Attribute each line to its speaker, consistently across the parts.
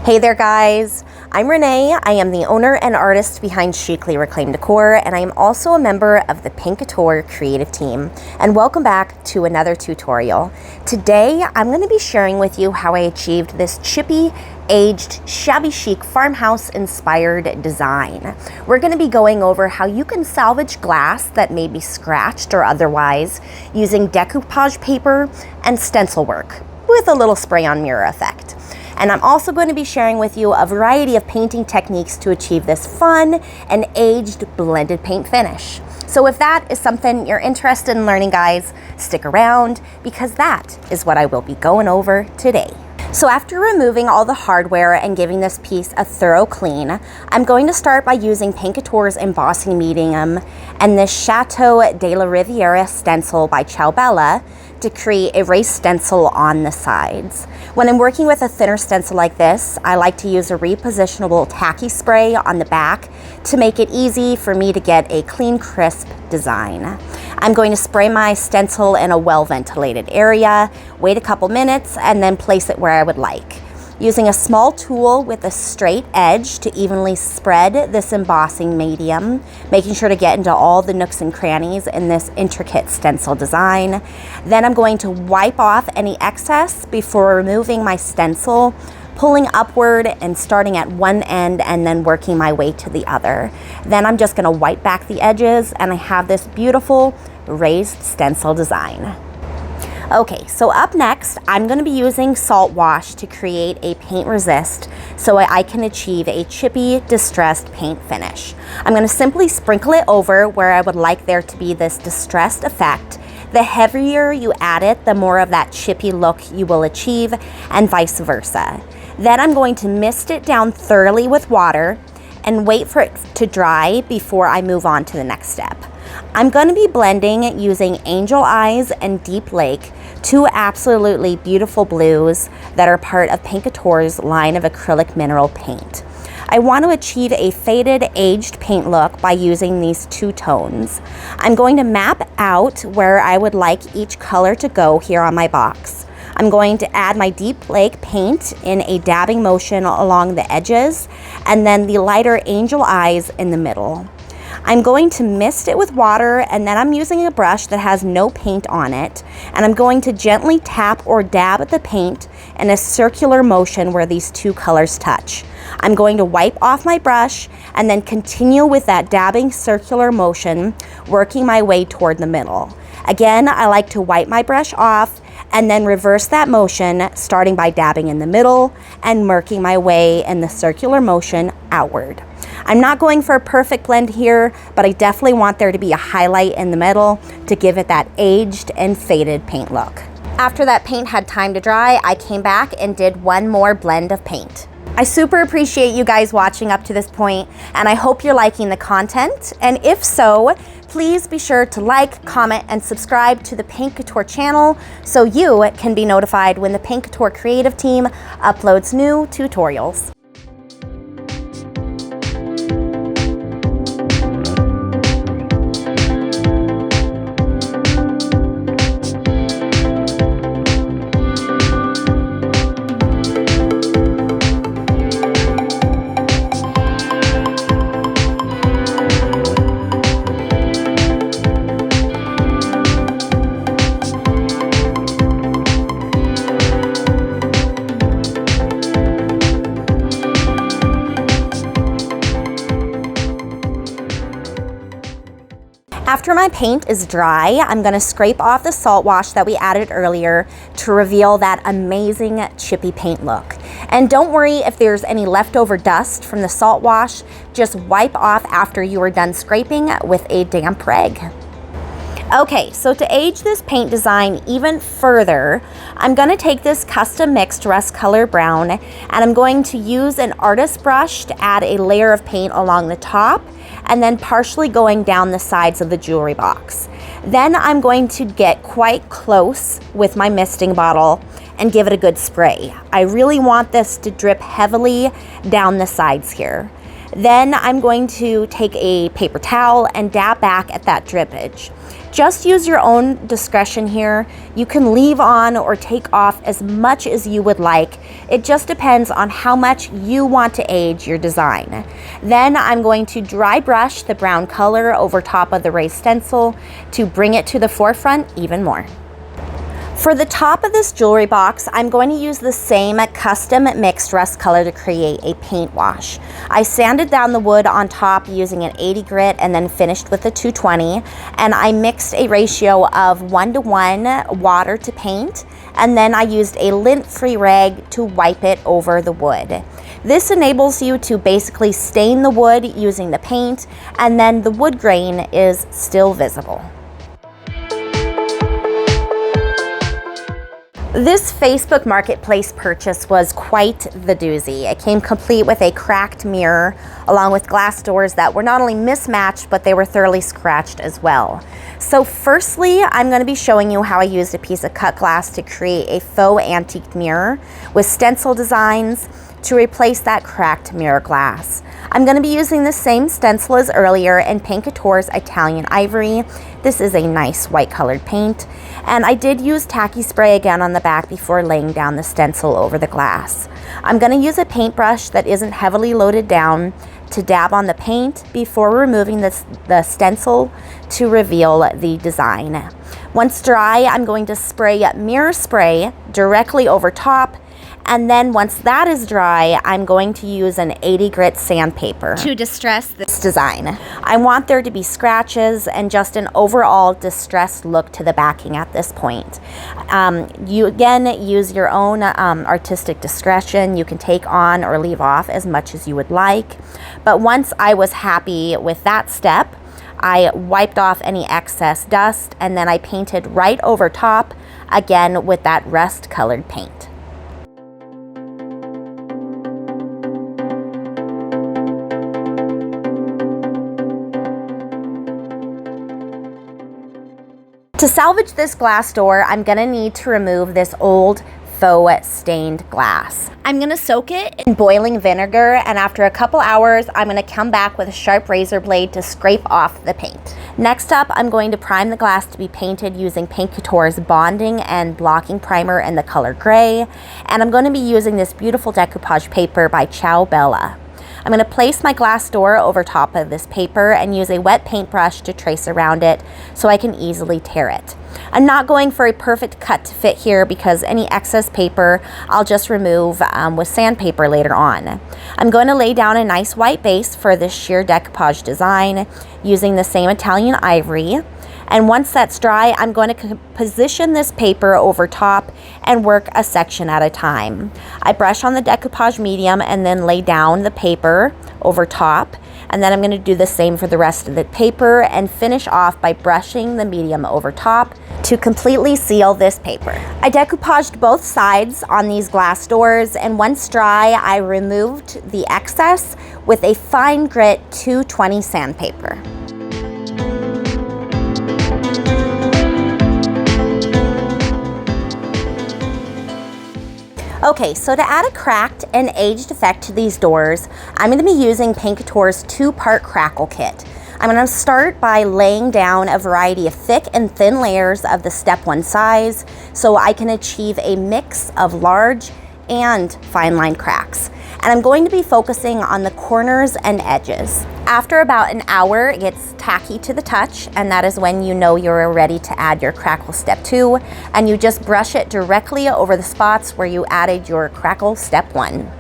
Speaker 1: Hey there guys, I'm Renee. I am the owner and artist behind Chicly Reclaimed Decor, and I am also a member of the Paint Couture creative team. And welcome back to another tutorial. Today, I'm going to be sharing with you how I achieved this chippy, aged, shabby chic farmhouse inspired design. We're going to be going over how you can salvage glass that may be scratched or otherwise using decoupage paper and stencil work with a little spray on mirror effect. And I'm also going to be sharing with you a variety of painting techniques to achieve this fun and aged blended paint finish. So if that is something you're interested in learning, guys, stick around because that is what I will be going over today. So after removing all the hardware and giving this piece a thorough clean, I'm going to start by using Paint Couture's Embossing Medium and this Chateau de la Riviere stencil by Ciao to create a raised stencil on the sides. When I'm working with a thinner stencil like this, I like to use a repositionable tacky spray on the back to make it easy for me to get a clean, crisp design. I'm going to spray my stencil in a well-ventilated area, wait a couple minutes, and then place it where I would like. Using a small tool with a straight edge to evenly spread this embossing medium, making sure to get into all the nooks and crannies in this intricate stencil design. Then I'm going to wipe off any excess before removing my stencil, pulling upward and starting at one end and then working my way to the other. Then I'm just going to wipe back the edges and I have this beautiful raised stencil design. Okay, so up next, I'm going to be using salt wash to create a paint resist so I can achieve a chippy, distressed paint finish. I'm going to simply sprinkle it over where I would like there to be this distressed effect. The heavier you add it, the more of that chippy look you will achieve, and vice versa. Then I'm going to mist it down thoroughly with water and wait for it to dry before I move on to the next step. I'm going to be blending using Angel Eyes and Deep Lake, two absolutely beautiful blues that are part of Paint Couture's line of acrylic mineral paint. I want to achieve a faded, aged paint look by using these two tones. I'm going to map out where I would like each color to go here on my box. I'm going to add my Deep Lake paint in a dabbing motion along the edges, and then the lighter Angel Eyes in the middle. I'm going to mist it with water, and then I'm using a brush that has no paint on it, and I'm going to gently tap or dab at the paint in a circular motion where these two colors touch. I'm going to wipe off my brush and then continue with that dabbing circular motion, working my way toward the middle. Again, I like to wipe my brush off and then reverse that motion, starting by dabbing in the middle and working my way in the circular motion outward. I'm not going for a perfect blend here, but I definitely want there to be a highlight in the middle to give it that aged and faded paint look. After that paint had time to dry, I came back and did one more blend of paint. I super appreciate you guys watching up to this point, and I hope you're liking the content. And if so, please be sure to like, comment, and subscribe to the Paint Couture channel so you can be notified when the Paint Couture creative team uploads new tutorials. After my paint is dry, I'm going to scrape off the salt wash that we added earlier to reveal that amazing chippy paint look. And don't worry if there's any leftover dust from the salt wash, just wipe off after you are done scraping with a damp rag. Okay, so to age this paint design even further, I'm going to take this custom mixed rust color brown and I'm going to use an artist brush to add a layer of paint along the top and then partially going down the sides of the jewelry box. Then I'm going to get quite close with my misting bottle and give it a good spray. I really want this to drip heavily down the sides here. Then I'm going to take a paper towel and dab back at that drippage. Just use your own discretion here. You can leave on or take off as much as you would like. It just depends on how much you want to age your design. Then I'm going to dry brush the brown color over top of the raised stencil to bring it to the forefront even more. For the top of this jewelry box, I'm going to use the same custom mixed rust color to create a paint wash. I sanded down the wood on top using an 80 grit and then finished with a 220, and I mixed a ratio of 1:1 water to paint, and then I used a lint-free rag to wipe it over the wood. This enables you to basically stain the wood using the paint, and then the wood grain is still visible. This Facebook Marketplace purchase was quite the doozy. It came complete with a cracked mirror along with glass doors that were not only mismatched, but they were thoroughly scratched as well. So firstly, I'm going to be showing you how I used a piece of cut glass to create a faux antique mirror with stencil designs to replace that cracked mirror glass. I'm going to be using the same stencil as earlier in Paint Couture's Italian Ivory. This is a nice white colored paint, and I did use tacky spray again on the back before laying down the stencil over the glass. I'm going to use a paintbrush that isn't heavily loaded down to dab on the paint before removing the stencil to reveal the design. Once dry, I'm going to spray mirror spray directly over top, and then once that is dry, I'm going to use an 80 grit sandpaper to distress this design. I want there to be scratches and just an overall distressed look to the backing at this point. You again use your own artistic discretion. You can take on or leave off as much as you would like. But once I was happy with that step, I wiped off any excess dust, and then I painted right over top again with that rust colored paint. To salvage this glass door, I'm gonna need to remove this old faux stained glass. I'm gonna soak it in boiling vinegar, and after a couple hours, I'm gonna come back with a sharp razor blade to scrape off the paint. Next up, I'm going to prime the glass to be painted using Paint Couture's bonding and blocking primer in the color gray, and I'm going to be using this beautiful decoupage paper by Ciao. I'm going to place my glass door over top of this paper and use a wet paintbrush to trace around it so I can easily tear it. I'm not going for a perfect cut to fit here because any excess paper I'll just remove with sandpaper later on. I'm going to lay down a nice white base for this sheer decoupage design using the same Italian Ivory. And once that's dry, I'm going to position this paper over top and work a section at a time. I brush on the Decoupage Medium and then lay down the paper over top. And then I'm going to do the same for the rest of the paper and finish off by brushing the medium over top to completely seal this paper. I decoupaged both sides on these glass doors, and once dry, I removed the excess with a fine grit 220 sandpaper. Okay, so to add a cracked and aged effect to these doors, I'm going to be using Paint Couture's 2-part Crackle kit. I'm going to start by laying down a variety of thick and thin layers of the step 1 size so I can achieve a mix of large and fine line cracks. And I'm going to be focusing on the corners and edges. After about an hour, it gets tacky to the touch, and that is when you know you're ready to add your Crackle Step 2, and you just brush it directly over the spots where you added your Crackle Step 1.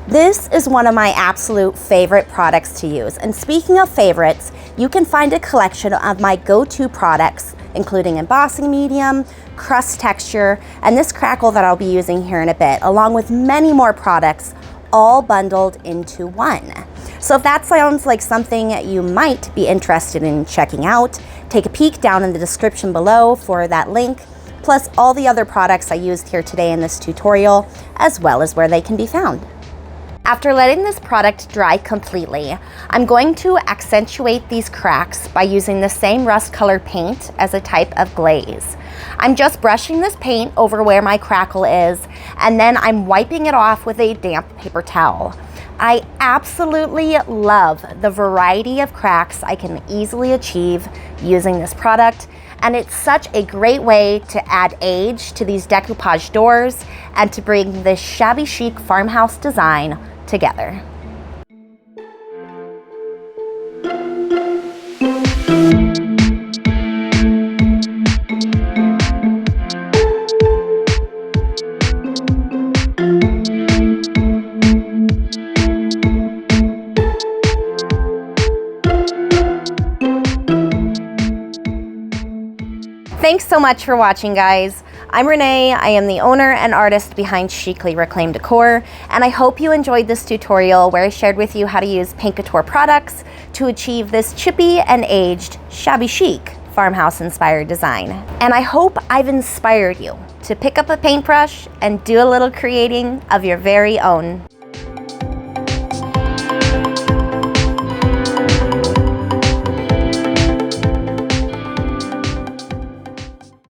Speaker 1: This is one of my absolute favorite products to use, and speaking of favorites, you can find a collection of my go-to products, including embossing medium, crust texture, and this Crackle that I'll be using here in a bit, along with many more products, all bundled into one. So if that sounds like something you might be interested in checking out, take a peek down in the description below for that link, plus all the other products I used here today in this tutorial, as well as where they can be found. After letting this product dry completely, I'm going to accentuate these cracks by using the same rust colored paint as a type of glaze. I'm just brushing this paint over where my crackle is, and then I'm wiping it off with a damp paper towel. I absolutely love the variety of cracks I can easily achieve using this product, and it's such a great way to add age to these decoupage doors and to bring this shabby chic farmhouse design together. Thanks so much for watching, guys. I'm Renee. I am the owner and artist behind Chicly Reclaimed Decor, and I hope you enjoyed this tutorial where I shared with you how to use Paint Couture products to achieve this chippy and aged shabby chic farmhouse inspired design. And I hope I've inspired you to pick up a paintbrush and do a little creating of your very own